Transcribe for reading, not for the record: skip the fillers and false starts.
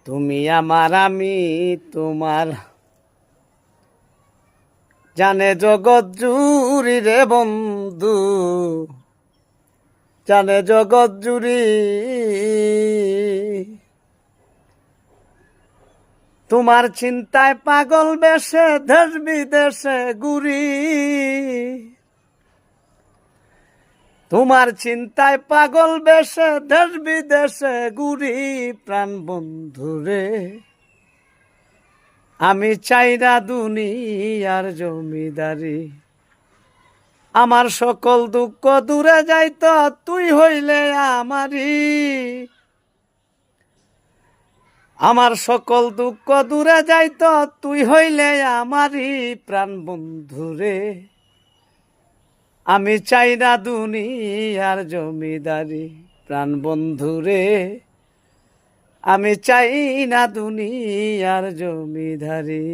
তুমি আমার আমি তোমার, জানে জগৎ জুড়ি রে বন্ধু, জানে জগৎ জুড়ি। তোমার চিন্তায় পাগল বেশে দেশ বিদেশে ঘুরি, তোমার চিন্তায় পাগল বেশে দেশ বিদেশে ঘুরি। প্রাণ বন্ধুরে আমি চাই না দুনিয়ার জমিদারি, আমার সকল দুঃখ দূরে যাইত তুই হইলে আমারি, আমার সকল দুঃখ দূরে যাইত তুই হইলে আমারি। প্রাণ বন্ধুরে আমি চাই না দুনিয়ার জমিদারি, প্রাণ বন্ধুরে আমি চাই না দুনিয়ার জমিদারি।